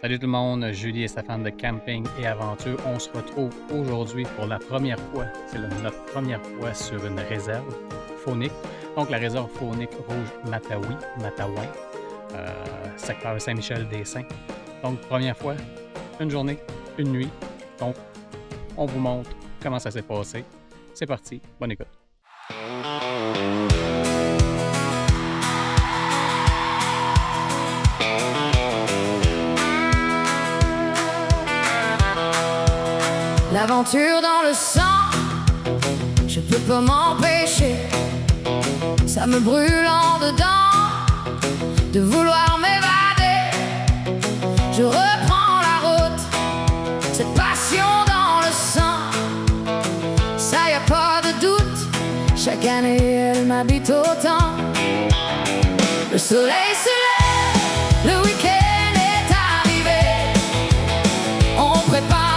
Salut tout le monde, Julie et sa fan de camping et aventure. On se retrouve aujourd'hui pour la première fois, c'est notre première fois sur une réserve faunique. Donc la réserve faunique Rouge Matawin, secteur Saint-Michel-des-Saints. Donc première fois, une journée, une nuit. Donc on vous montre comment ça s'est passé. C'est parti, bonne écoute. L'aventure dans le sang, je peux pas m'empêcher. Ça me brûle en dedans de vouloir m'évader. Je reprends la route, cette passion dans le sang. Ça y a pas de doute, chaque année elle m'habite autant. Le soleil se lève, le week-end est arrivé. On prépare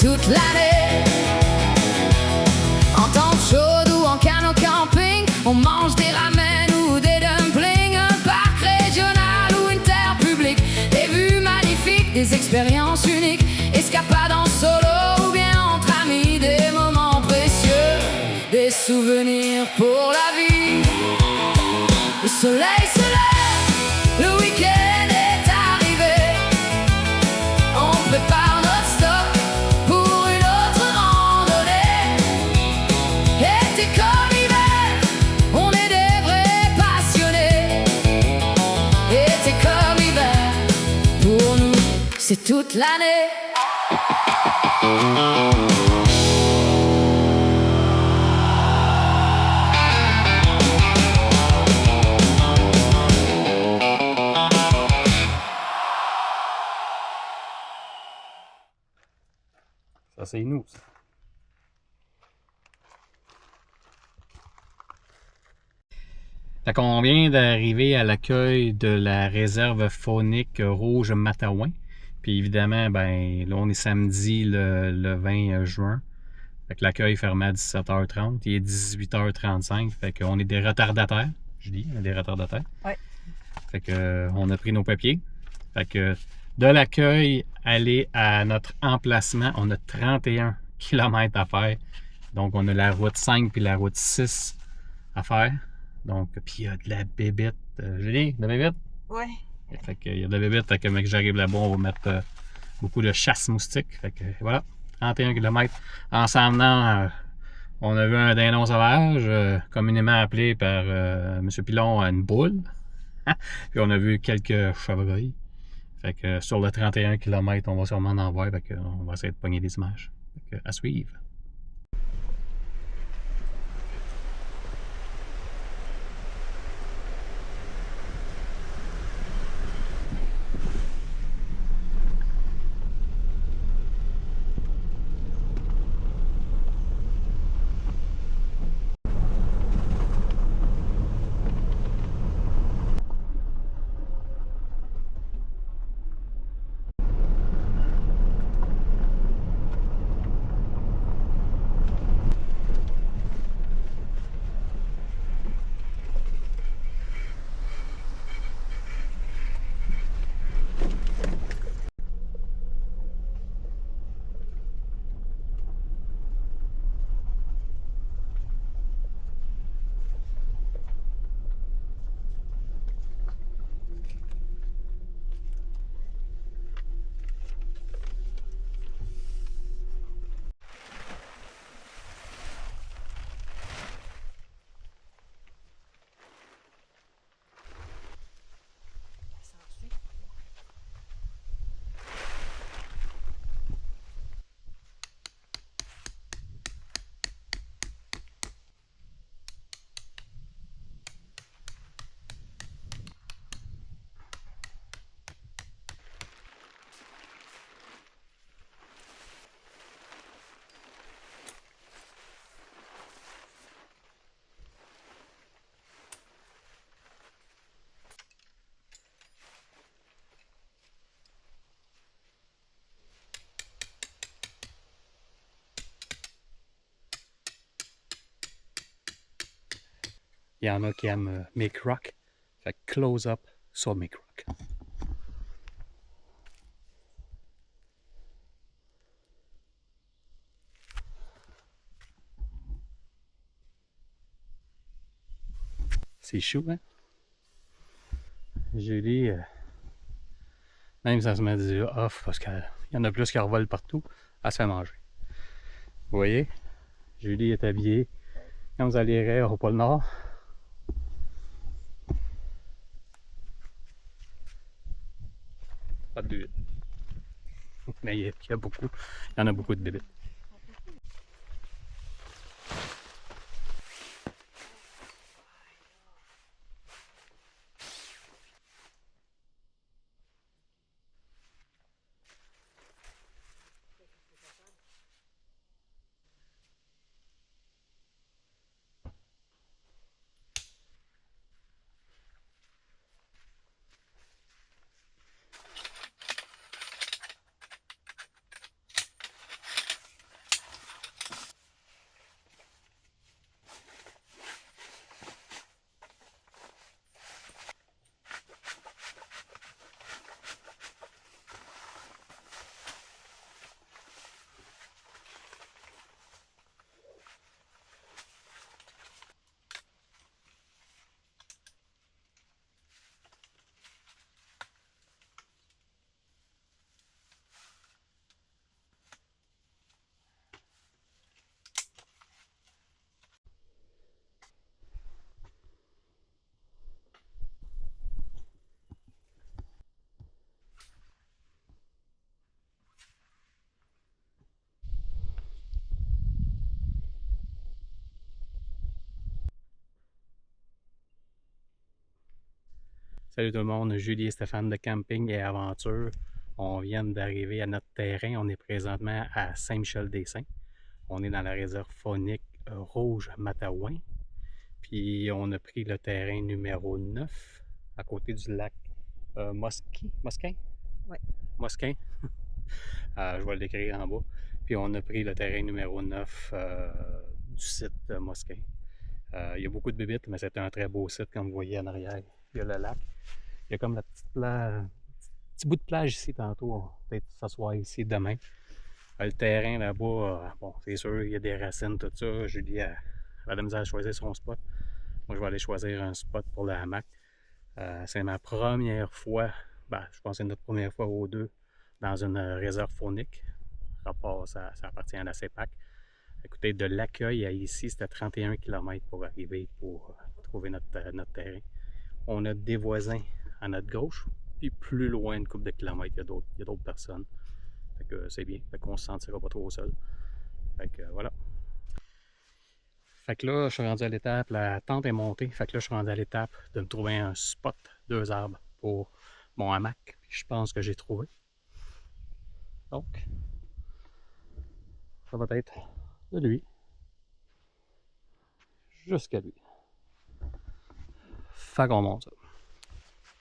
toute l'année. En temps chaud ou en canot camping, on mange des ramen ou des dumplings. Un parc régional ou une terre publique, des vues magnifiques, des expériences uniques. Escapades en solo ou bien entre amis, des moments précieux, des souvenirs pour la vie. Le soleil se lève, le week-end est arrivé. On prépare notre stock pour une autre randonnée. Été comme hiver, on est des vrais passionnés. Été comme hiver, pour nous, c'est toute l'année. Ça, c'est nous, ça. Fait qu'on vient d'arriver à l'accueil de la réserve faunique Rouge Matawin. Puis évidemment, ben là, on est samedi le 20 juin. Fait que l'accueil fermé à 17h30. Il est 18h35. Fait qu'on est des retardataires. Je dis, on est des retardataires. Ouais. Fait que on a pris nos papiers. Fait que de l'accueil, aller à notre emplacement, on a 31 km à faire. Donc, on a la route 5 puis la route 6 à faire. Donc, puis il y a de la bébite. Julie, de la bébite? Ouais. Fait qu'il y a de la bébite. Fait que, mec, j'arrive là-bas, on va mettre beaucoup de chasse moustique. Fait que voilà, 31 km. En s'en venant, on a vu un dindon sauvage, communément appelé par M. Pilon une boule. Puis on a vu quelques chevreuils. Fait que sur le 31 km, on va sûrement en voir. Fait que on va essayer de pogner des images. Fait que, à suivre. il y en a qui aiment Mick Rock. Fait que close up sur Mick Rock. C'est chou, hein? Julie, même ça se met du off parce qu'il y en a plus qui revolent partout, elle se fait manger. Vous voyez? Julie est habillée comme vous allez au pôle Nord. Pas de bébites. Mais il y en a beaucoup de bébites. Salut tout le monde, Julie et Stéphane de Camping et Aventure. On vient d'arriver à notre terrain. On est présentement à Saint-Michel-des-Saints. On est dans la réserve faunique Rouge-Matawan. Puis on a pris le terrain numéro 9 à côté du lac Mosquin? Ouais. Mosquin. Je vais l'écrire en bas. Puis on a pris le terrain numéro 9 du site Mosquin. Il y a beaucoup de bébites, mais c'est un très beau site comme vous voyez en arrière. Il y a le lac. Il y a comme la petite plage, petit bout de plage ici tantôt. On va peut-être s'asseoir ici demain. Le terrain là-bas, bon, c'est sûr, il y a des racines, tout ça. Julie a de la misère à choisir son spot. Moi, je vais aller choisir un spot pour le hamac. C'est ma première fois, je pense que c'est notre première fois aux deux, dans une réserve faunique. Rapport, ça appartient à la CEPAC. Écoutez, de l'accueil à ici, c'était 31 km pour arriver, pour trouver notre terrain. On a des voisins à notre gauche, puis plus loin, une couple de kilomètres, il y a d'autres personnes. Fait que c'est bien, fait qu'on ne se sentira pas trop seul. Fait que voilà. Fait que là, je suis rendu à l'étape, la tente est montée. Fait que là, je suis rendu à l'étape de me trouver un spot, 2 arbres pour mon hamac. Puis je pense que j'ai trouvé. Donc, ça va être de lui jusqu'à lui. Fait qu'on monte ça.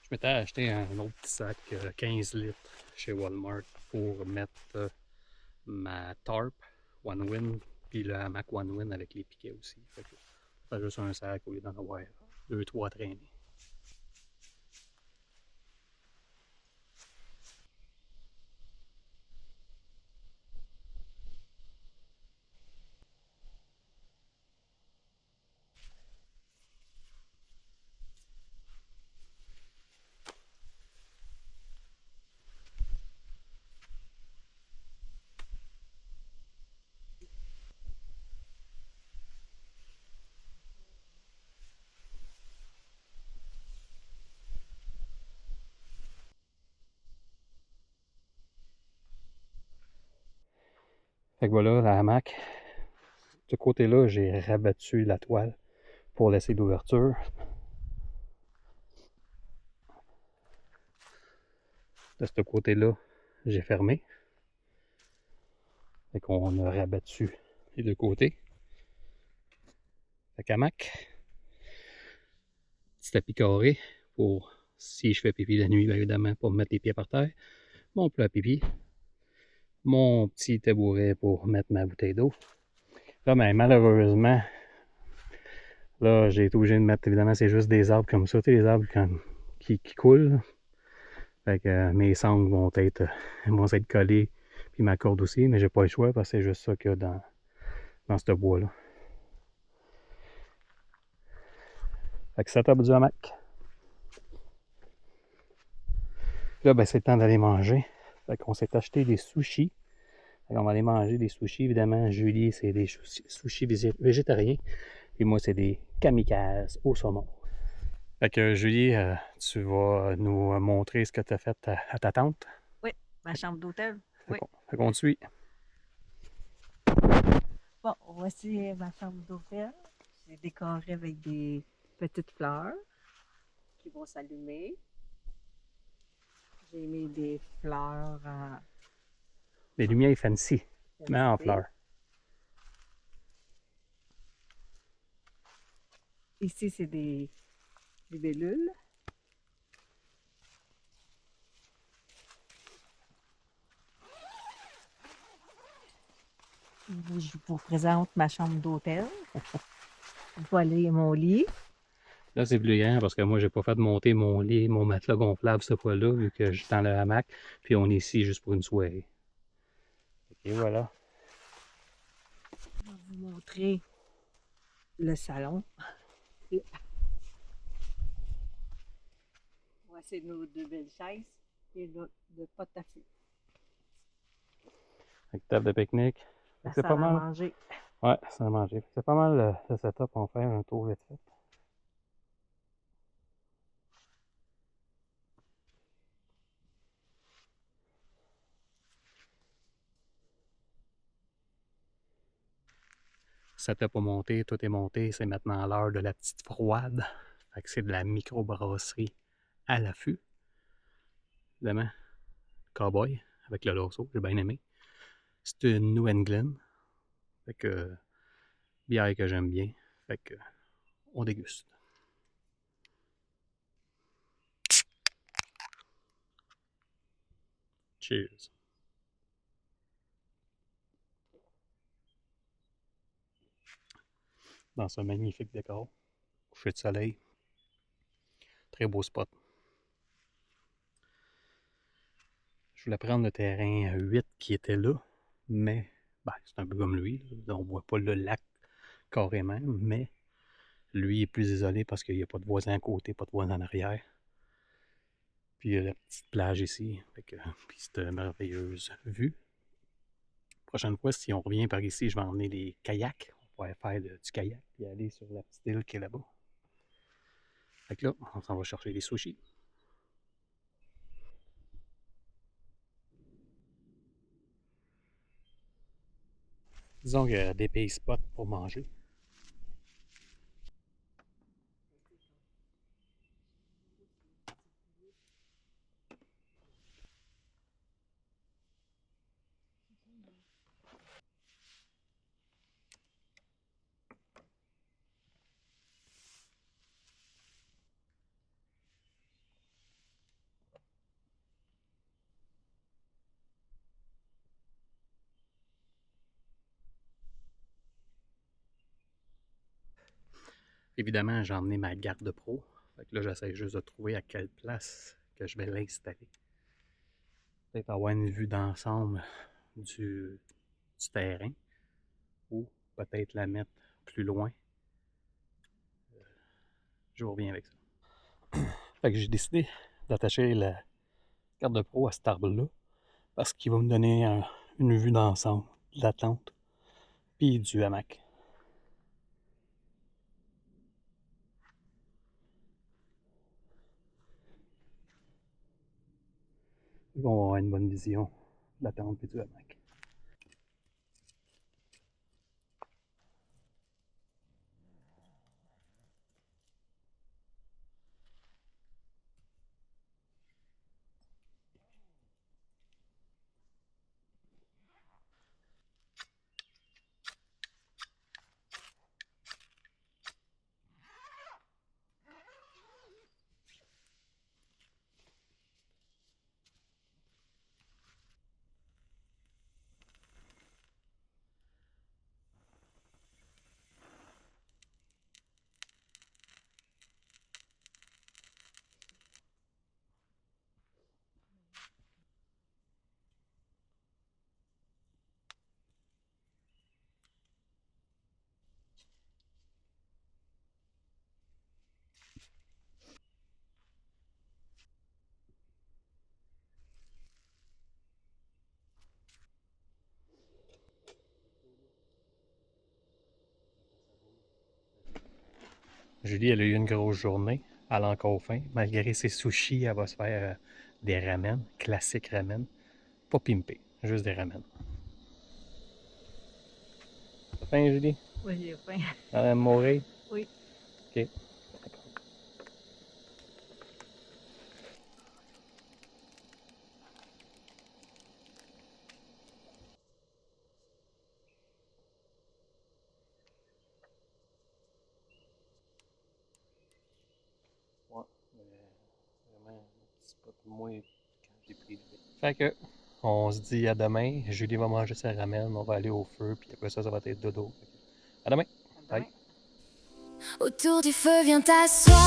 Je m'étais acheté un autre petit sac 15 litres chez Walmart pour mettre ma tarp OneWin puis le hamac OneWin avec les piquets aussi. Fait que c'est juste un sac au lieu d'en avoir 2-3 traînées. Fait que voilà, la hamac. De ce côté-là, j'ai rabattu la toile pour laisser l'ouverture. De ce côté-là, j'ai fermé. Fait qu'on a rabattu les deux côtés. Fait qu'hamac. Petit tapis carré pour, si je fais pipi la nuit, bien évidemment, pour me mettre les pieds par terre. Mon plat à pipi. Mon petit tabouret pour mettre ma bouteille d'eau. Là, ben, malheureusement, Là, j'ai été obligé de mettre, évidemment, c'est juste des arbres comme ça, tu sais, les arbres qui coulent. Là. Fait que mes sangles vont être collées, puis ma corde aussi, mais j'ai pas le choix parce que c'est juste ça qu'il y a dans ce bois-là. Fait que setup du hamac. Là, ben, c'est le temps d'aller manger. Fait qu'on s'est acheté des sushis. Fait qu'on va aller manger des sushis. Évidemment, Julie, c'est des sushis végétariens. Et moi, c'est des kamikazes au saumon. Fait que Julie, tu vas nous montrer ce que tu as fait à ta tante. Oui, ma chambre d'hôtel. Oui. Fait qu'on te suit. Bon, voici ma chambre d'hôtel. J'ai décoré avec des petites fleurs qui vont s'allumer. J'ai mis des fleurs Les lumières fancy, mais en fleurs. Ici, c'est des libellules. Je vous présente ma chambre d'hôtel. Voilà mon lit. Là, c'est plus grand parce que moi, j'ai pas fait monter mon lit, mon matelas gonflable cette fois-là, vu que je suis dans le hamac. Puis on est ici juste pour une soirée. Et voilà. Je vais vous montrer le salon. Voici nos deux belles chaises et le pot à feu. Avec table de pique-nique. C'est pas mal. Manger. Ouais, ça à manger. C'est pas mal le setup. On fait un tour vite fait. Setup à monter, tout est monté. C'est maintenant l'heure de la petite froide. Fait que c'est de la microbrasserie à l'affût. Évidemment, cowboy avec le lasso, j'ai bien aimé. C'est une New England. Fait que bière que j'aime bien. Fait que on déguste. Cheers. Dans ce magnifique décor. Coucher de soleil. Très beau spot. Je voulais prendre le terrain 8 qui était là, mais ben, c'est un peu comme lui. On ne voit pas le lac carrément, mais lui est plus isolé parce qu'il n'y a pas de voisin à côté, pas de voisin en arrière. Puis il y a la petite plage ici, puis cette merveilleuse vue. Prochaine fois, si on revient par ici, je vais emmener les kayaks. On pourrait faire du kayak et aller sur la petite île qui est là-bas. Fait que là, on s'en va chercher les sushis. Disons qu'il y a des pays spots pour manger. Évidemment, j'ai emmené ma garde pro. Fait que là, j'essaie juste de trouver à quelle place que je vais l'installer. Peut-être avoir une vue d'ensemble du terrain ou peut-être la mettre plus loin. Je vous reviens avec ça. Fait que j'ai décidé d'attacher la garde pro à cet arbre-là parce qu'il va me donner une vue d'ensemble de la tente puis du hamac. On va avoir une bonne vision de la tente et du hamac. Julie, elle a eu une grosse journée. Elle a encore faim. Malgré ses sushis, elle va se faire des ramen, classiques ramen. Pas pimpé, juste des ramen. T'as faim, Julie? Oui, j'ai faim. Elle va mourir? Oui. OK. Ouais, vraiment un petit spot moins quand j'ai pris le. Fait que, on se dit à demain. Julie va manger sa ramen, on va aller au feu, puis après ça, ça va être dodo. À demain! Bye! Autour du feu, viens t'asseoir.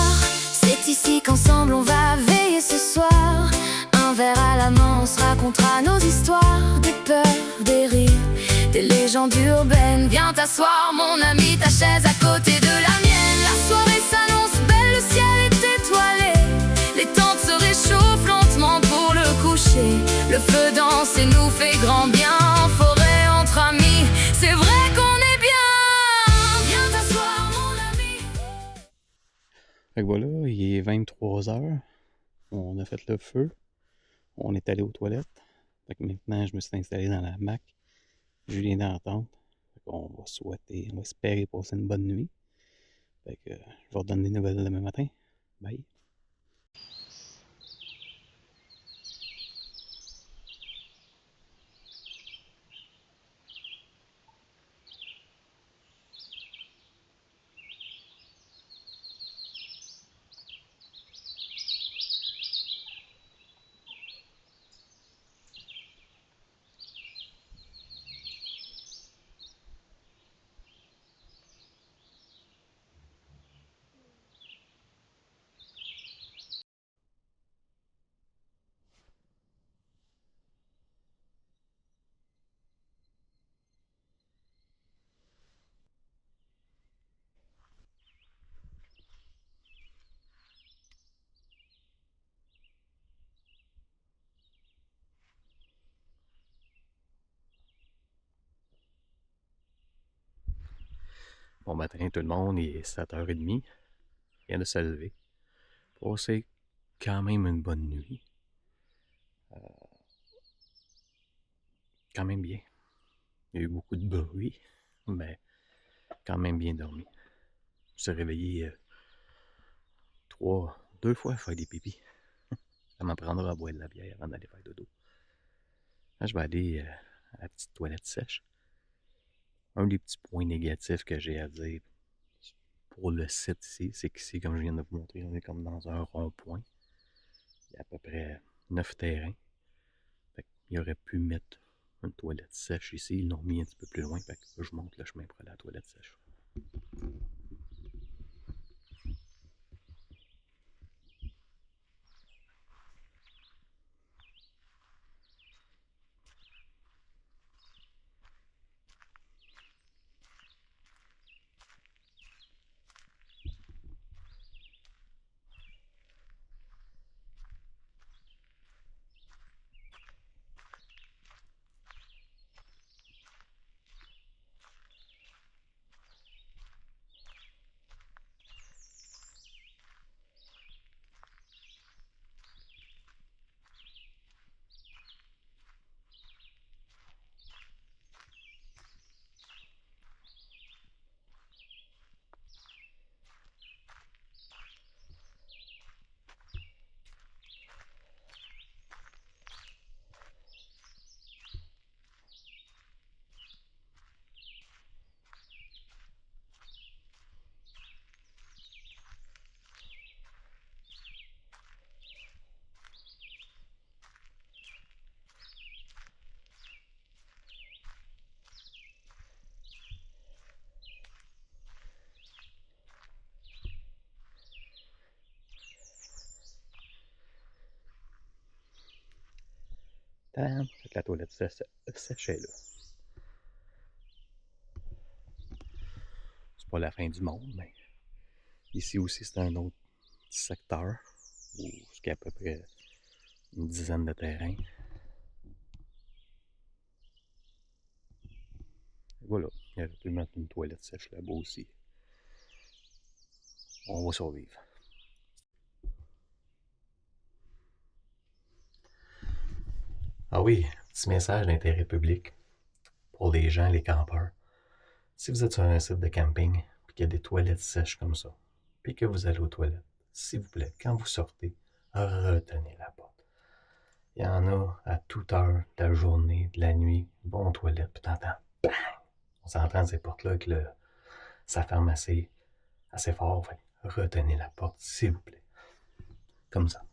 C'est ici qu'ensemble on va veiller ce soir. Un verre à la main, on se racontera nos histoires. Des peurs, des rires, des légendes urbaines. Viens t'asseoir, mon ami, ta chaise à côté de la mienne. La soirée s'annonce belle, le ciel est étoilé. Les tentes se réchauffent lentement pour le coucher. Le feu danse et nous fait grand bien. En forêt, entre amis, c'est vrai qu'on est bien. Viens t'asseoir, mon ami. Fait que voilà, il est 23h. On a fait le feu. On est allé aux toilettes. Fait que maintenant, je me suis installé dans la hamac. Julie est dans la tente. Fait qu'on va souhaiter, on va espérer passer une bonne nuit. Fait que je vais vous redonner des nouvelles demain matin. Bye! Bon matin tout le monde, il est 7h30. Il vient de se lever. Passer quand même une bonne nuit. Quand même bien. Il y a eu beaucoup de bruit, mais quand même bien dormi. Je me suis réveillé deux fois à faire des pipis. Ça m'apprendra à boire de la bière avant d'aller faire dodo. Là, je vais aller à la petite toilette sèche. Un des petits points négatifs que j'ai à dire pour le site ici, c'est qu'ici, comme je viens de vous montrer, on est comme dans un rond-point. Il y a à peu près 9 terrains. Fait qu'il aurait pu mettre une toilette sèche ici. Ils l'ont mis un petit peu plus loin. Fait que je monte le chemin pour aller à la toilette sèche. Tam! Fait que la toilette sèche est là. C'est pas la fin du monde, mais ici aussi c'est un autre secteur où il y a à peu près une dizaine de terrains. Et voilà, il aurait pu mettre une toilette sèche là-bas aussi. On va survivre. Ah oui, petit message d'intérêt public pour les gens, les campeurs. Si vous êtes sur un site de camping et qu'il y a des toilettes sèches comme ça, puis que vous allez aux toilettes, s'il vous plaît, quand vous sortez, retenez la porte. Il y en a à toute heure de la journée, de la nuit, bon aux toilettes, puis t'entends bang! On s'entend ces portes-là que ça ferme assez fort. Fait, retenez la porte, s'il vous plaît. Comme ça.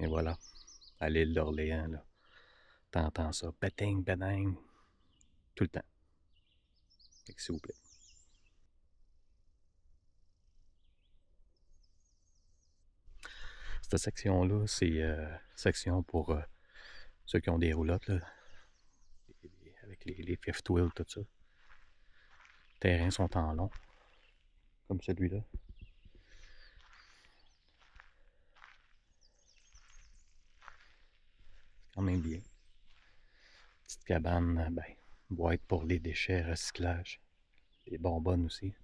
Et voilà, à l'île d'Orléans, là, t'entends ça, péting, péting, tout le temps. Fait que s'il vous plaît. Cette section-là, c'est section pour ceux qui ont des roulottes, là, avec les fifth wheels, tout ça. Les terrains sont en long, comme celui-là. C'est quand même bien. Petite cabane, ben, boîte pour les déchets, recyclage. Les bonbonnes aussi.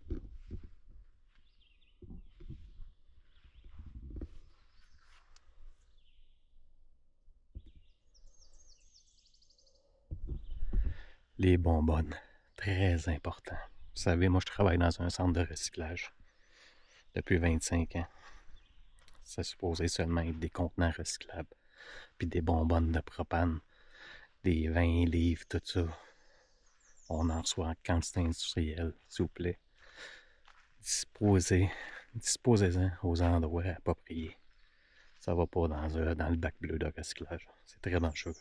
Les bonbonnes, très important. Vous savez, moi je travaille dans un centre de recyclage depuis 25 ans. C'est supposé seulement être des contenants recyclables, puis des bonbonnes de propane, des 20 livres, tout ça. On en reçoit en quantité industrielle, s'il vous plaît. Disposez-en aux endroits appropriés. Ça va pas dans le bac bleu de recyclage. C'est très dangereux.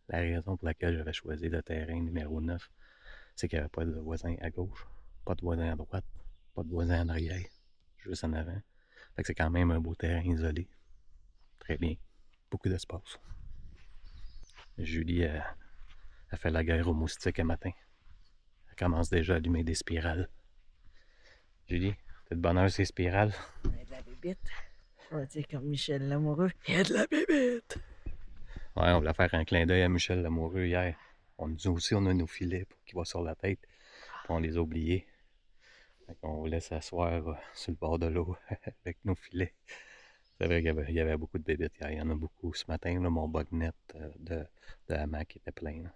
La raison pour laquelle j'avais choisi le terrain numéro 9, c'est qu'il n'y avait pas de voisin à gauche, pas de voisin à droite, pas de voisin en arrière, juste en avant. Fait que c'est quand même un beau terrain isolé. Très bien. Beaucoup d'espace. Julie a fait la guerre aux moustiques un matin. Elle commence déjà à allumer des spirales. Julie, t'as de bonne heure ces spirales? Il y a de la bébite. On va dire comme Michel Lamoureux. Il y a de la bébite. Ouais, on voulait faire un clin d'œil à Michel Lamoureux hier. On nous aussi, on a nos filets qui vont sur la tête. Puis on les a oubliés. On voulait s'asseoir sur le bord de l'eau avec nos filets. C'est vrai qu'il y avait beaucoup de bébites hier. Il y en a beaucoup ce matin. Là, mon bugnet de hamac était plein. Là.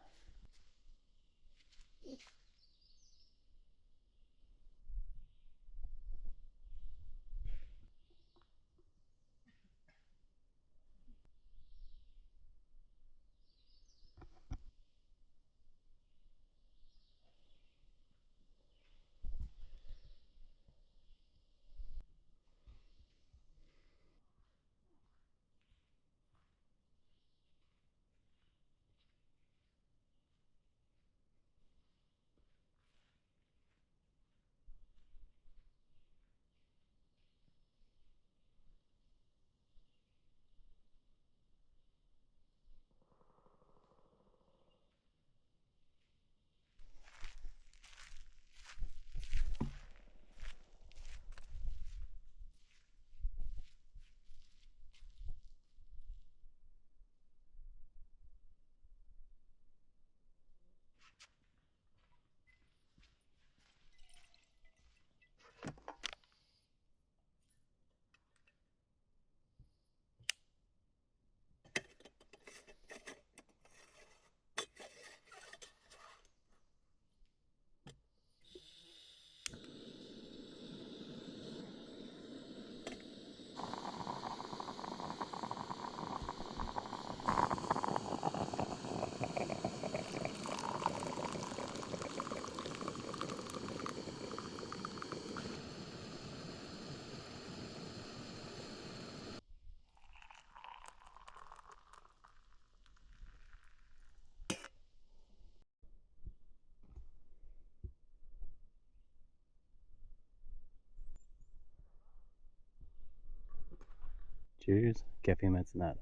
Cheers, café matinal.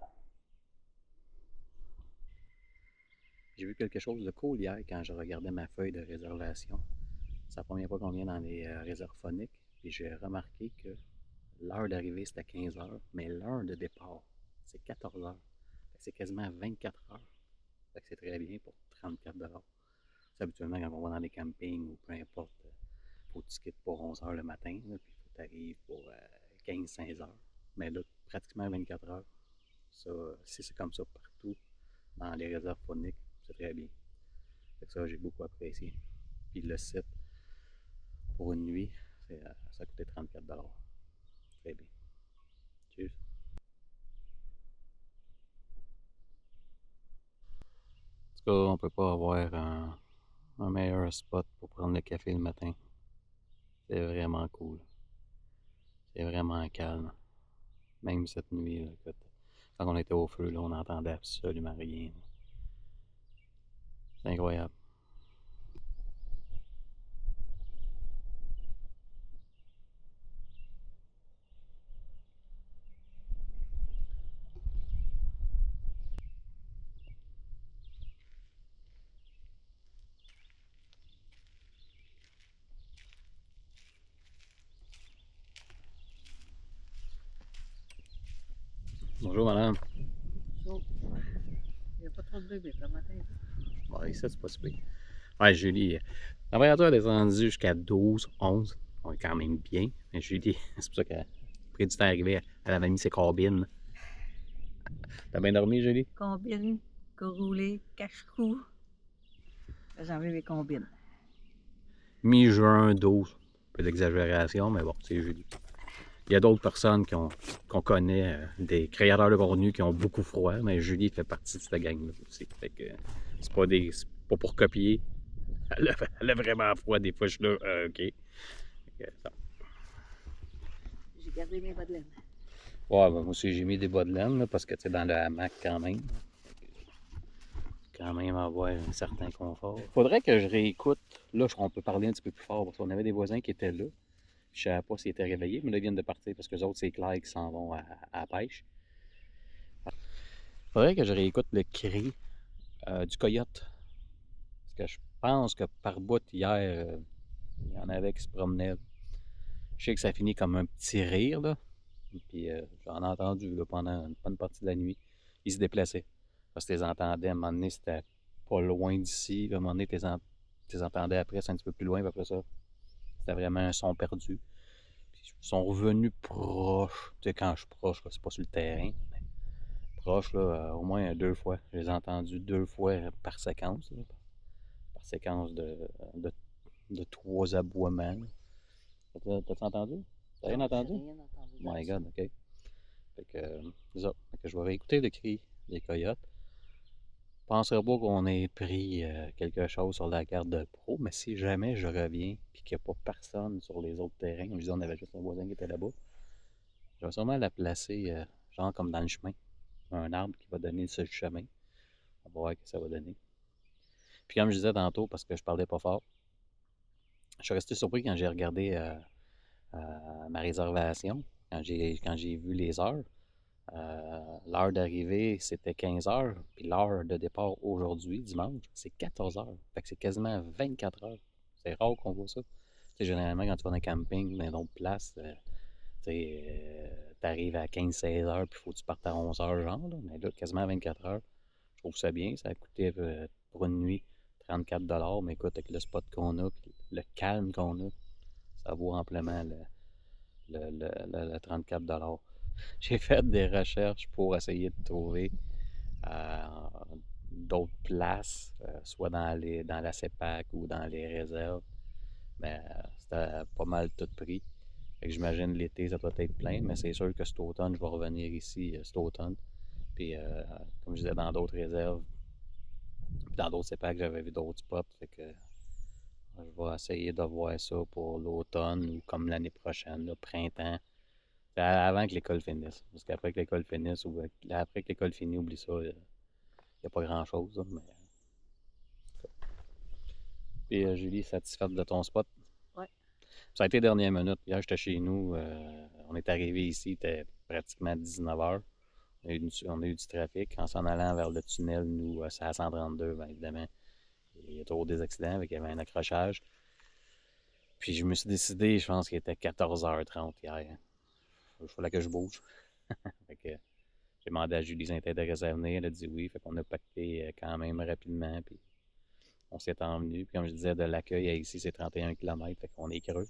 J'ai vu quelque chose de cool hier quand je regardais ma feuille de réservation. C'est la première fois qu'on vient dans les réserves phoniques. Puis j'ai remarqué que l'heure d'arrivée, c'était 15 heures, mais l'heure de départ, c'est 14 heures. C'est quasiment 24 heures. Fait que c'est très bien pour 34 $. C'est habituellement quand on va dans des campings ou peu importe, faut que tu quittes pour 11 heures le matin, là, puis faut que tu arrives pour 15-16 heures. Mais là, pratiquement 24 heures. Ça, si c'est comme ça partout dans les réserves phoniques, c'est très bien. Fait que ça, j'ai beaucoup apprécié. Puis le site, pour une nuit, ça a coûté 34 $. Très bien. Cheers. En tout cas, on peut pas avoir un meilleur spot pour prendre le café le matin. C'est vraiment cool. C'est vraiment calme. Même cette nuit, là, quand on était au feu, là, on n'entendait absolument rien. C'est incroyable. Bonjour madame. Chaud. Il n'y a pas trop de bébés le matin. Bon, ici, c'est pas super. Ouais, Julie, la température est descendue jusqu'à 12, 11. On est quand même bien. Mais Julie, c'est pour ça qu'elle a pris du temps à arriver. Elle avait mis ses combines. T'as bien dormi, Julie? Combine, roulé, cache-cou. J'ai enlevé mes combines. Mi-juin, 12. Un peu d'exagération, mais bon, c'est Julie. Il y a d'autres personnes qu'on connaît, des créateurs de contenu qui ont beaucoup froid, mais Julie fait partie de cette gang-là aussi. Fait que c'est pas pour copier. Elle a vraiment froid, des fois je suis là, ok. J'ai gardé mes bas de laine. Ouais, ben, moi aussi j'ai mis des bas de laine là, parce que tu sais, dans le hamac quand même. Quand même avoir un certain confort. Faudrait que je réécoute. Là, on peut parler un petit peu plus fort parce qu'on avait des voisins qui étaient là. Je savais pas s'ils étaient réveillés, mais là, ils viennent de partir parce que les autres, c'est clair qu'ils s'en vont à la pêche. Faudrait que je réécoute le cri du coyote. Parce que je pense que par bout, hier, il y en avait qui se promenaient. Je sais que ça finit comme un petit rire, là. Puis j'en ai entendu là, pendant une bonne partie de la nuit. Ils se déplaçaient. Parce que tu les entendais. À un moment donné, c'était pas loin d'ici. À un moment donné, tu les entendais après, c'est un petit peu plus loin. Puis après ça, c'était vraiment un son perdu. Puis ils sont revenus proches. Tu sais, quand je suis proche, c'est pas sur le terrain. Mais proche, là, au moins 2 fois. Je les ai entendus 2 fois par séquence. Là, par séquence de 3 aboiements. T'as-tu entendu? T'as rien entendu? J'ai rien entendu. My God, ok. Fait que, c'est ça. Fait que je vais réécouter le cri des coyotes. Je ne penserais pas qu'on ait pris quelque chose sur la carte de pro, mais si jamais je reviens et qu'il n'y a pas personne sur les autres terrains, comme je disais, on avait juste un voisin qui était là-bas, je vais sûrement la placer genre comme dans le chemin. Un arbre qui va donner ce chemin. On va voir ce que ça va donner. Puis comme je disais tantôt, parce que je parlais pas fort, je suis resté surpris quand j'ai regardé ma réservation, quand j'ai vu les heures. L'heure d'arrivée, c'était 15 heures, puis l'heure de départ aujourd'hui, dimanche, c'est 14 heures. Fait que c'est quasiment 24 heures. C'est rare qu'on voit ça. T'sais, généralement, quand tu vas dans un camping, dans d'autres places, t'arrives à 15-16 heures, puis il faut que tu partes à 11 heures, genre. Là. Mais là, quasiment 24 heures. Je trouve ça bien. Ça a coûté pour une nuit 34 $. Mais écoute, avec le spot qu'on a, puis le calme qu'on a, ça vaut amplement le 34 $. J'ai fait des recherches pour essayer de trouver d'autres places, soit dans la CEPAC ou dans les réserves. Mais c'était pas mal tout pris. Fait que j'imagine l'été, ça doit être plein, mais c'est sûr que cet automne, je vais revenir ici cet automne. Puis, comme je disais, dans d'autres réserves, puis dans d'autres CEPAC, j'avais vu d'autres spots. Fait que je vais essayer de voir ça pour l'automne ou comme l'année prochaine, le printemps. Avant que l'école finisse. Parce qu'après que l'école finisse, ou après que l'école finit, oublie ça, il n'y a pas grand-chose. Mais... Puis Julie, satisfaite de ton spot? Oui. Ça a été dernière minute. Hier, j'étais chez nous. On est arrivé ici, il était pratiquement 19 h. On a eu du trafic. En s'en allant vers le tunnel, nous, c'est à 132, bien évidemment. Il y a trop des accidents, il y avait un accrochage. Puis je me suis décidé, je pense qu'il était 14h30 hier. Il fallait que je bouge. Fait que j'ai demandé à Julie si elle était intéressée à venir. Elle a dit oui. Fait qu'on a pacté quand même rapidement. Puis on s'est envenu. Puis comme je disais, de l'accueil à ici, c'est 31 km. Fait qu'on est creux.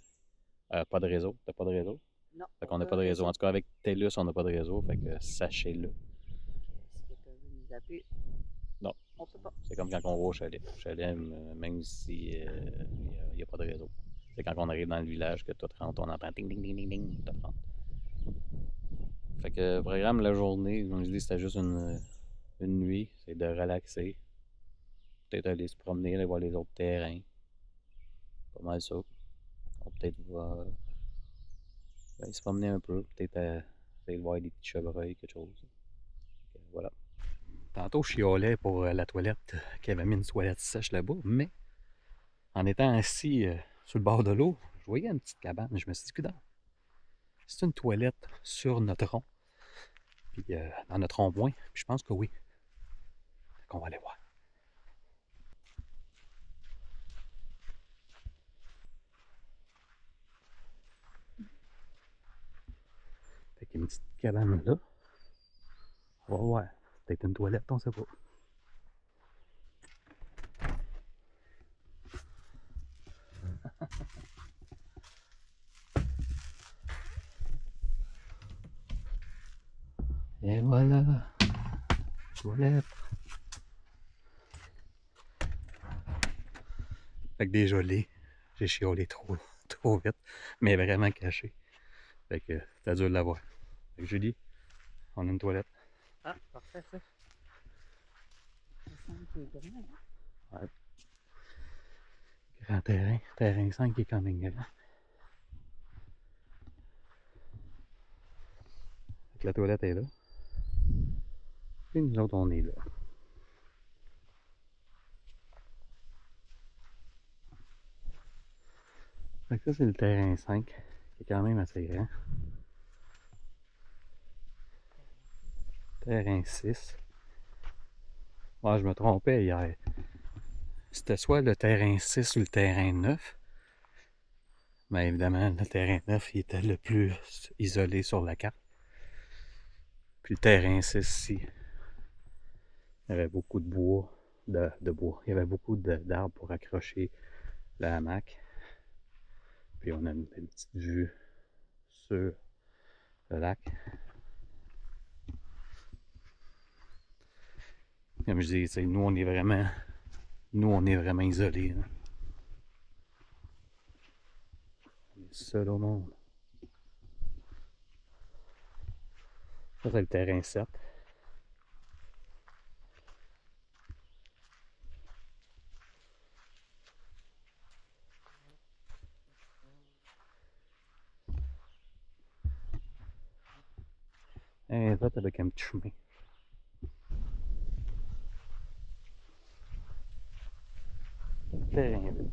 Pas de réseau. T'as pas de réseau? Non. Fait qu'on n'a pas de réseau. En tout cas, avec TELUS, on n'a pas de réseau. Fait que sachez-le. Si quelqu'un veut nous appeler, Non. on peut pas. C'est comme quand on va au chalet. Au chalet, même si il n'y a pas de réseau. C'est quand on arrive dans le village que tout rentre, on entend ding ding ding ding ding, tout rentre. Fait que programme la journée, comme je dis, c'était juste une nuit, c'est de relaxer. Peut-être aller se promener, aller voir les autres terrains. Pas mal ça. On peut-être va se promener un peu, peut-être essayer de voir des petits chevreuils, quelque chose. Donc, voilà. Tantôt, je chiolais pour la toilette, qui avait mis une toilette sèche là-bas, mais en étant assis sur le bord de l'eau, je voyais une petite cabane. Je me suis dit, coudonc, c'est une toilette sur notre rond, puis dans notre rond-point. Puis je pense que oui. Fait qu'on va aller voir. Fait qu'il y a une petite cabane là. On va voir. C'est peut-être une toilette, on sait pas. Et voilà. Toilette. Fait que déjà j'ai chiolé trop vite, mais vraiment caché. Fait que c'était dur de l'avoir. Fait que Julie, on a une toilette. Ah, parfait ça. Ça semble que c'est grand, hein? Ouais. Grand terrain. Terrain 5 qui est quand même grand. Fait que la toilette est là. Puis nous autres, on est là. Fait que ça, c'est le terrain 5, qui est quand même assez grand. Terrain 6. Ouais, je me trompais hier. C'était soit le terrain 6 ou le terrain 9. Mais évidemment, le terrain 9, il était le plus isolé sur la carte. Puis le terrain 6 ici, il y avait beaucoup de bois, de bois. Il y avait beaucoup d'arbres pour accrocher le hamac. Puis on a une petite vue sur le lac. Comme je dis, nous on est vraiment isolés. Hein. On est seul au monde. Ça c'est le terrain 7. Et là, avec un petit chemin. Terrain 8.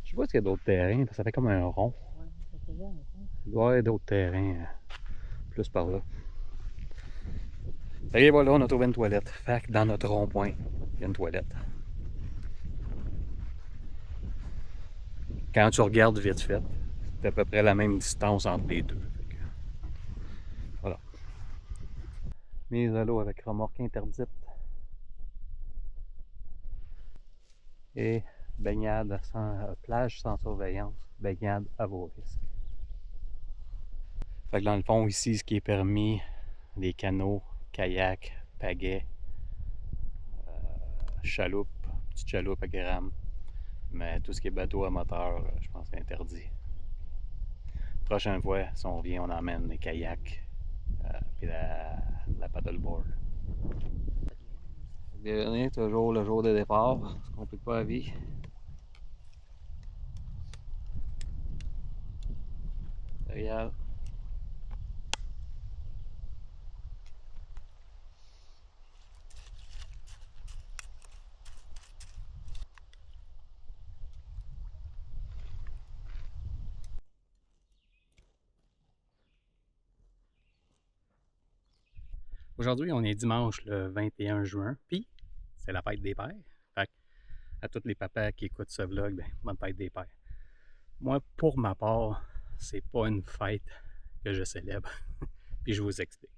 Je sais pas s'il y a d'autres terrains, ça fait comme un rond. Ouais, ça fait bien, hein? Il doit y avoir d'autres terrains plus par là. Et voilà, on a trouvé une toilette. Fait que dans notre rond-point, il y a une toilette. Quand tu regardes vite fait, c'est à peu près la même distance entre les deux. Fait que, voilà. Mise à l'eau avec remorque interdite. Et baignade sans plage sans surveillance. Baignade à vos risques. Fait que dans le fond, ici, ce qui est permis, les canots, kayak, pagaie, chaloupe, petite chaloupe à rame. Mais tout ce qui est bateau à moteur, je pense que c'est interdit. Prochaine fois, si on vient, on emmène les kayaks puis la paddleboard. Dernier, toujours le jour de départ, ça ne complique pas la vie. Regarde. Aujourd'hui, on est dimanche le 21 juin, puis c'est la fête des pères. Fait que à tous les papas qui écoutent ce vlog, ben, bonne fête des pères. Moi, pour ma part, c'est pas une fête que je célèbre. Puis je vous explique.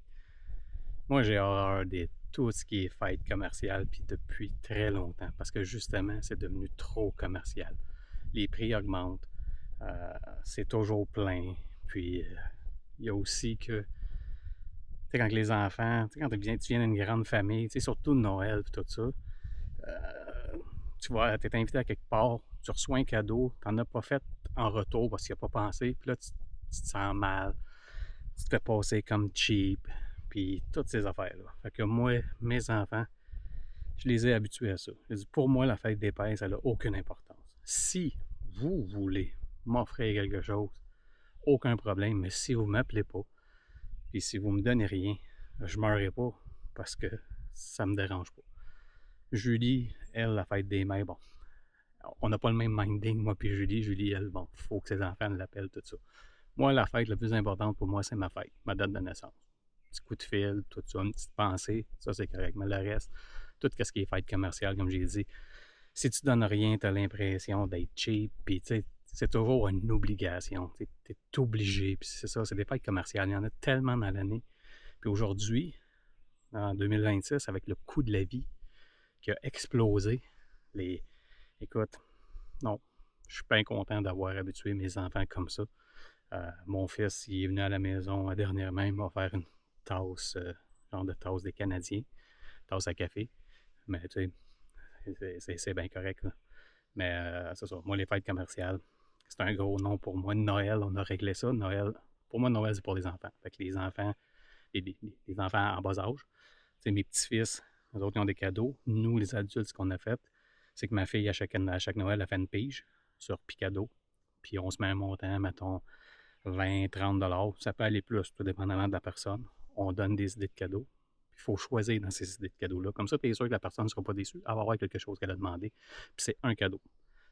Moi, j'ai horreur de tout ce qui est fête commerciale, puis depuis très longtemps, parce que justement, c'est devenu trop commercial. Les prix augmentent, c'est toujours plein, puis il y a aussi que, tu sais, quand les enfants, tu sais, quand tu viens d'une grande famille, tu sais, surtout de Noël, puis tout ça, tu vois, tu es invité à quelque part, tu reçois un cadeau, tu n'en as pas fait en retour parce qu'il n'a pas pensé, puis là, tu te sens mal, tu te fais passer comme cheap, puis toutes ces affaires-là. Fait que moi, mes enfants, je les ai habitués à ça. Pour moi, la fête des pères, ça n'a aucune importance. Si vous voulez m'offrir quelque chose, aucun problème, mais si vous ne m'appelez pas, puis si vous ne me donnez rien, je ne m'aurai pas parce que ça ne me dérange pas. Julie, elle, la fête des mères, bon, on n'a pas le même minding, moi puis Julie. Julie, elle, bon, il faut que ses enfants l'appellent, tout ça. Moi, la fête la plus importante pour moi, c'est ma fête, ma date de naissance. Petit coup de fil, tout ça, une petite pensée, ça c'est correct. Mais le reste, tout ce qui est fête commerciale, comme j'ai dit, si tu donnes rien, tu as l'impression d'être cheap, puis tu sais, c'est toujours une obligation. Tu es obligé, puis c'est ça, c'est des fêtes commerciales. Il y en a tellement dans l'année. Puis aujourd'hui, en 2026, avec le coût de la vie qui a explosé, écoute, non, je suis bien content d'avoir habitué mes enfants comme ça. Mon fils, il est venu à la maison dernièrement, il m'a offert une tasse, genre de tasse des Canadiens, tasse à café. Mais tu sais, c'est bien correct, là. Mais c'est ça, moi, les fêtes commerciales, c'est un gros non pour moi. Noël, on a réglé ça. Noël, pour moi, Noël, c'est pour les enfants. Fait que les enfants, les enfants en bas âge, tu sais, mes petits-fils, eux autres, ils ont des cadeaux. Nous, les adultes, ce qu'on a fait, c'est que ma fille, à chaque Noël, elle fait une pige sur Picado. Puis on se met un montant, mettons, 20, 30 $. Ça peut aller plus, tout dépendamment de la personne. On donne des idées de cadeaux. Il faut choisir dans ces idées de cadeaux-là. Comme ça, tu es sûr que la personne ne sera pas déçue. Elle va avoir quelque chose qu'elle a demandé. Puis c'est un cadeau.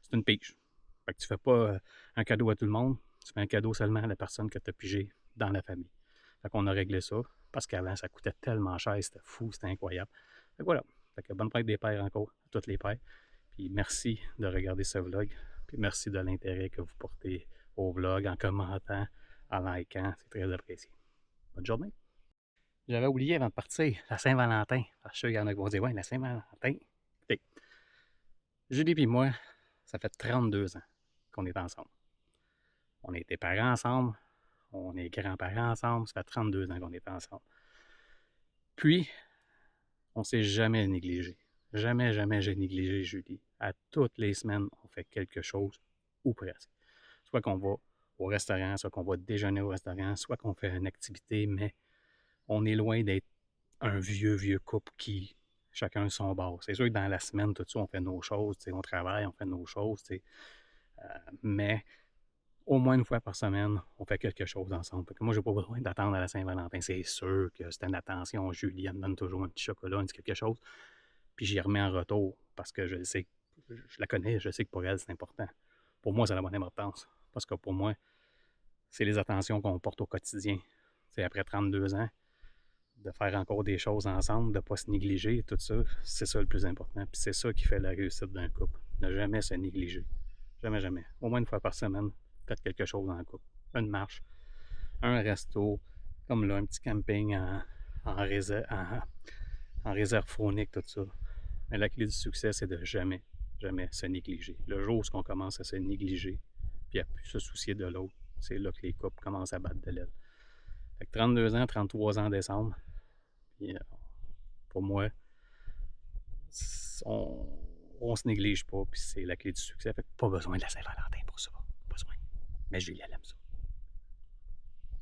C'est une pige. Fait que tu fais pas un cadeau à tout le monde. Tu fais un cadeau seulement à la personne que tu as pigé dans la famille. Fait qu'on a réglé ça. Parce qu'avant, ça coûtait tellement cher. C'était fou. C'était incroyable. Fait que voilà. Fait que bonne fête des pères encore à tous les pères. Puis merci de regarder ce vlog. Puis merci de l'intérêt que vous portez au vlog, en commentant, en likant. C'est très apprécié. Bonne journée. J'avais oublié avant de partir, la Saint-Valentin. Je suis sûr qu'il y en a qui vont dire, ouais, la Saint-Valentin. Écoutez, Julie et moi, ça fait 32 ans qu'on est ensemble. On a été parents ensemble, on est grands-parents ensemble, ça fait 32 ans qu'on est ensemble. Puis, on ne s'est jamais négligé. Jamais, jamais j'ai négligé Julie. À toutes les semaines, on fait quelque chose, ou presque. Soit qu'on va au restaurant, soit qu'on va déjeuner au restaurant, soit qu'on fait une activité, mais on est loin d'être un vieux couple qui, chacun son bord. C'est sûr que dans la semaine, tout ça, on fait nos choses, on travaille, on fait nos choses, mais au moins une fois par semaine, on fait quelque chose ensemble. Fait que moi, j'ai pas besoin d'attendre à la Saint-Valentin. C'est sûr que c'est une attention. Julie, elle me donne toujours un petit chocolat, un petit quelque chose, puis j'y remets en retour parce que je sais, je la connais, je sais que pour elle, c'est important. Pour moi, c'est la bonne importance. Parce que pour moi, c'est les attentions qu'on porte au quotidien. C'est après 32 ans, de faire encore des choses ensemble, de ne pas se négliger, tout ça, c'est ça le plus important. Puis c'est ça qui fait la réussite d'un couple. Ne jamais se négliger. Jamais, jamais. Au moins une fois par semaine, faites quelque chose dans le couple. Une marche, un resto, comme là, un petit camping en réserve faunique, tout ça. Mais la clé du succès, c'est de jamais, jamais se négliger. Le jour où on commence à se négliger, puis à plus se soucier de l'autre, c'est là que les couples commencent à battre de l'aile. Fait que 32 ans, 33 ans en décembre. Puis, pour moi, on se néglige pas, puis c'est la clé du succès. Fait que pas besoin de la Saint-Valentin pour ça. Pas besoin. Mais Julie, elle aime ça.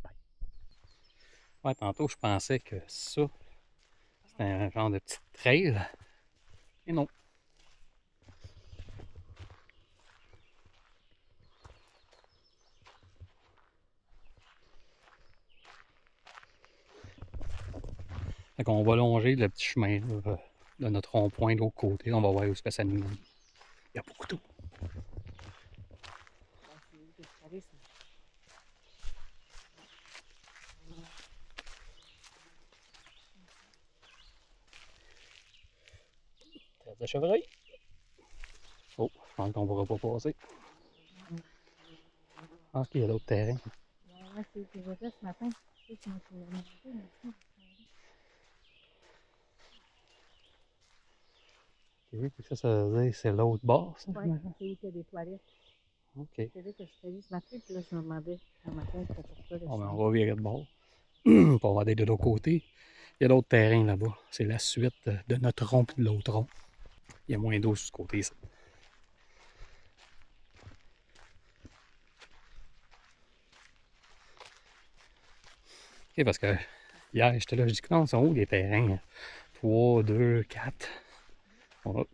Bye. Ouais, tantôt, je pensais que ça, c'était un genre de petite trail. Et non. Fait qu'on va longer le petit chemin là, de notre rond-point de l'autre côté. On va voir où est-ce que ça nous mène. Il y a beaucoup d'eau. Terre de chevreuil. Je pense qu'on ne pourra pas passer. Ah, ok, il y a d'autres terrains. Ouais, c'est ce que j'ai fait ce matin. Je sais comment je l'ai monté, mais ça, Ok, ça veut dire que c'est l'autre bord, ça? ouais, c'est où il y a des toilettes. Ok. C'est là que je suis allée ce matin, puis là, je me demandais un matin, c'était pourquoi le Bon, ben, chemin. on va virer de bord. Pour on va aller de l'autre côté. Il y a d'autres terrains là-bas. C'est la suite de notre rond et de l'autre rond. Il y a moins d'eau sur ce côté-ci. Ok, parce que hier, j'étais là, je dis que non, ils sont où les terrains? 3, 2, 4. On va.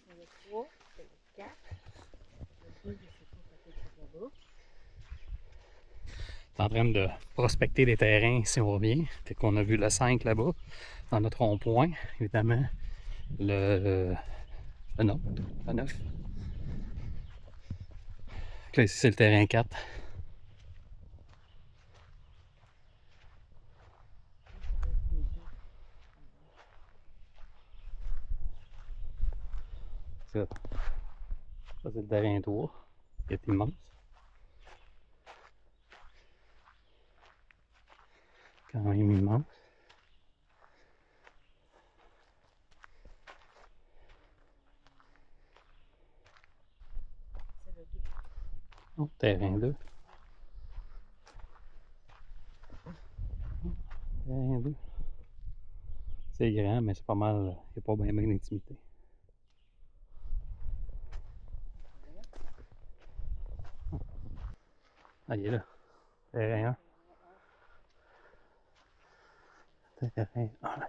Il y avait 3, il y avait 4. Le 2, je sais pas, peut-être c'est là-bas. On est en train de prospecter des terrains si on revient. Peut-être qu'on a vu le 5 là-bas, dans notre rond-point. Évidemment, le 9. Le 9. Donc là, ici, c'est le terrain 4. Ça, c'est le terrain 3. Il est immense. Quand même immense. C'est le 2. Oh, terrain 2. Terrain 2. C'est grand, mais c'est pas mal. Il n'y a pas bien d'intimité. Ah, il est là. Terrain 1. Terrain 1.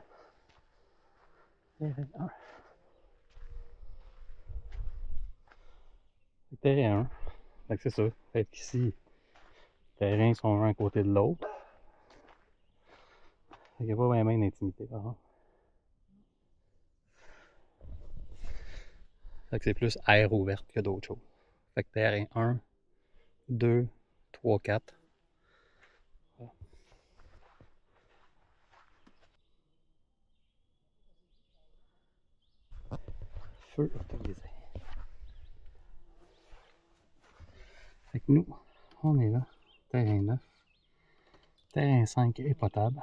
Terrain 1. Terrain 1. Fait que c'est ça. Fait qu'ici, les terrains sont un à côté de l'autre. Il n'y a pas vraiment d'intimité, par contre. Fait que c'est plus air ouverte que d'autres choses. Fait que terrain 1, 2, 3, 4. Voilà. Feu autorisé. Fait que nous, on est là. Terrain 9. Terrain 5 est potable.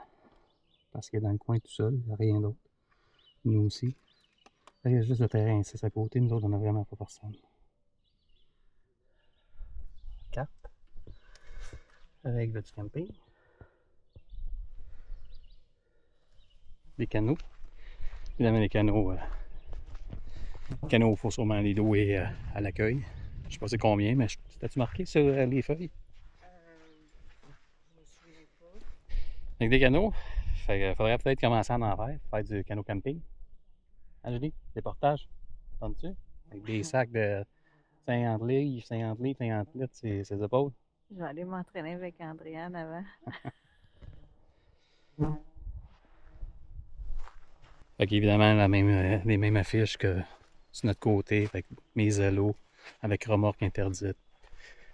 Parce qu'il est dans le coin tout seul, il n'y a rien d'autre. Nous aussi. Il y a juste le terrain 6 à côté, nous autres on n'a vraiment pas personne. 4. Règle du camping. Des canaux. Évidemment les canaux. Il faut sûrement les louer à l'accueil. Je sais pas c'est combien, mais c'était-tu marqué sur les feuilles? Je me souviens pas. Avec des canaux, il faudrait peut-être commencer à en faire du canot camping. Hein, Julie? Des portages, entends-tu? Avec des sacs de 50 livres, 50 livres, 50 litres, ses épaules. Je vais aller m'entraîner avec Andréane avant. Fait qu'évidemment, les mêmes affiches que sur notre côté, avec mes élos, avec remorque interdite,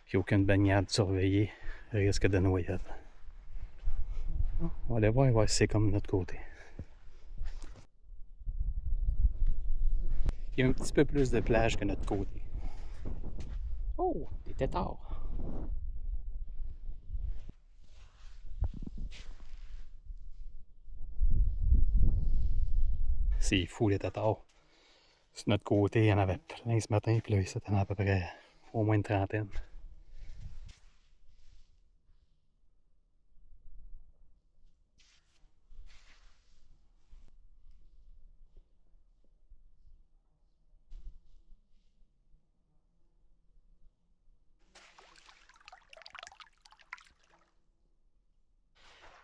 puis aucune baignade surveillée, risque de noyade. On va aller voir si c'est comme de notre côté. Il y a un petit peu plus de plage que notre côté. Oh, des têtards! C'est fou les têtards. Sur notre côté, il y en avait plein ce matin, puis là, ici, il y en a à peu près au moins une trentaine.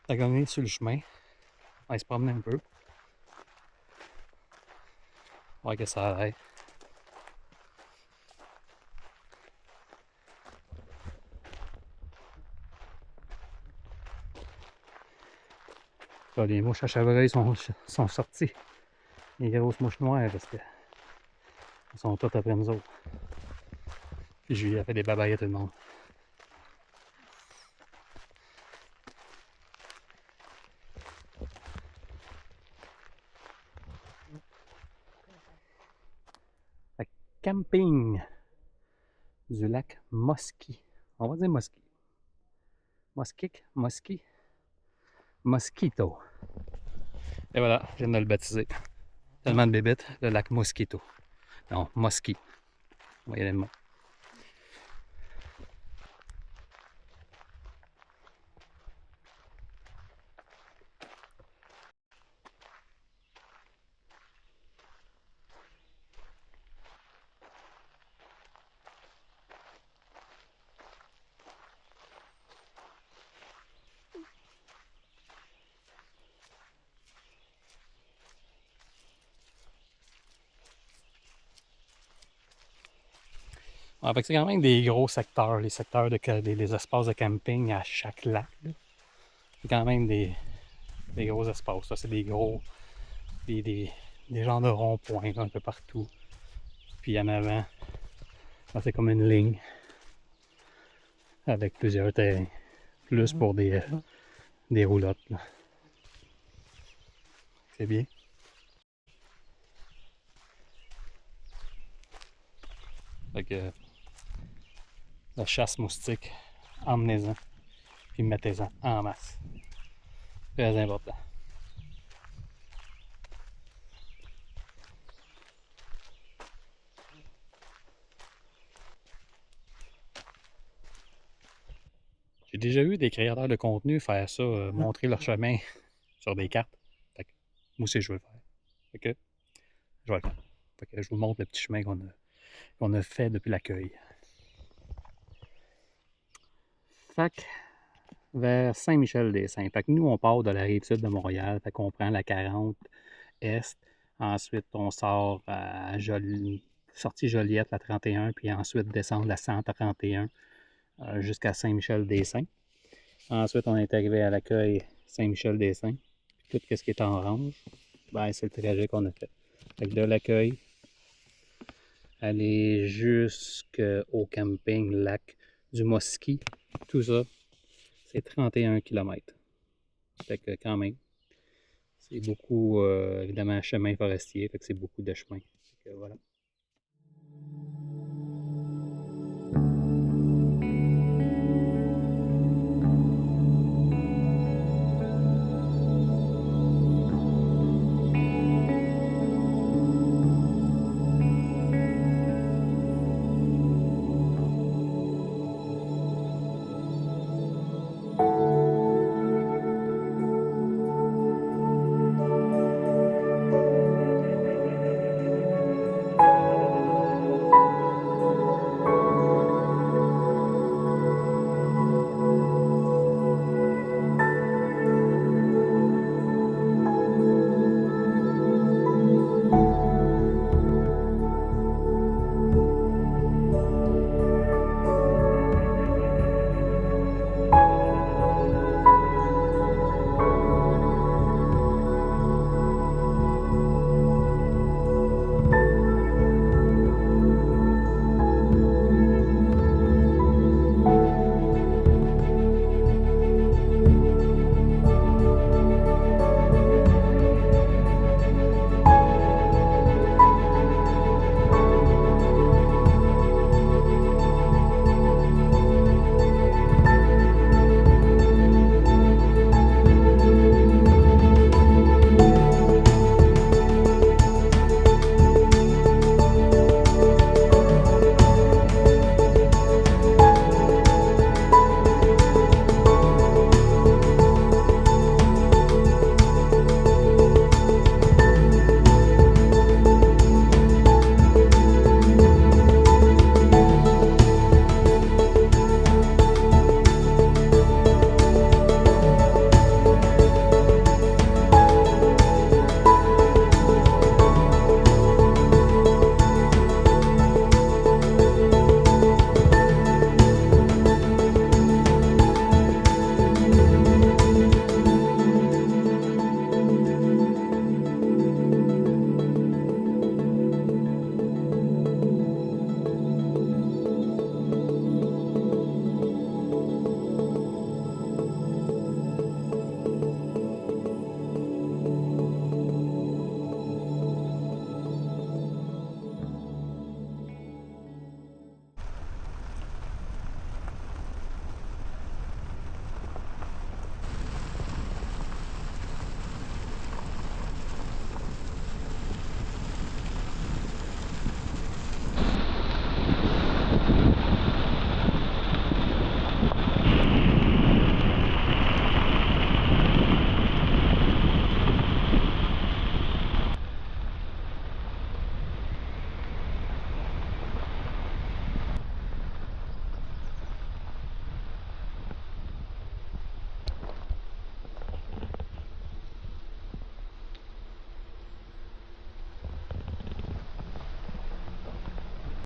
Fait qu'on est sur le chemin. On va se promener un peu. Voir que ça a l'air. Là, les mouches à chevreuil sont sorties. Les grosses mouches noires parce que elles sont toutes après nous autres. Puis Julie a fait des babayes à tout le monde. Fait que camping du lac Mosquée. On va dire Mosquée. Mosquito. Et voilà, je viens de le baptiser. Tellement de bébites, le lac Mosquito. Non, Mosquée. On va y aller de moi. Ouais, fait que c'est quand même des gros secteurs, les secteurs des espaces de camping à chaque lac. C'est quand même des gros espaces. Ça, c'est des gros. Des genres de ronds-points un peu partout. Puis en avant, c'est comme une ligne avec plusieurs terrains. Plus pour des roulottes. C'est bien. Fait que la chasse moustique, emmenez-en. Puis mettez-en en masse. Très important. J'ai déjà vu des créateurs de contenu faire ça, montrer leur chemin sur des cartes. Fait que moi aussi, je veux le faire. Fait que je vais le faire. Fait que je vous montre le petit chemin qu'on a fait depuis l'accueil. Fait que vers Saint-Michel-des-Saints. Fait que nous, on part de la rive sud de Montréal. Fait qu'on prend la 40 Est. Ensuite, on sort à sortie Joliette, la 31, puis ensuite descendre la 131 jusqu'à Saint-Michel-des-Saints. Ensuite, on est arrivé à l'accueil Saint-Michel-des-Saints. Tout ce qui est en orange, ben, c'est le trajet qu'on a fait. Fait que de l'accueil, aller jusqu'au camping lac du Mosquée, tout ça, c'est 31 km. Fait que quand même, c'est beaucoup, évidemment, chemin forestier, fait que c'est beaucoup de chemin. Fait que voilà.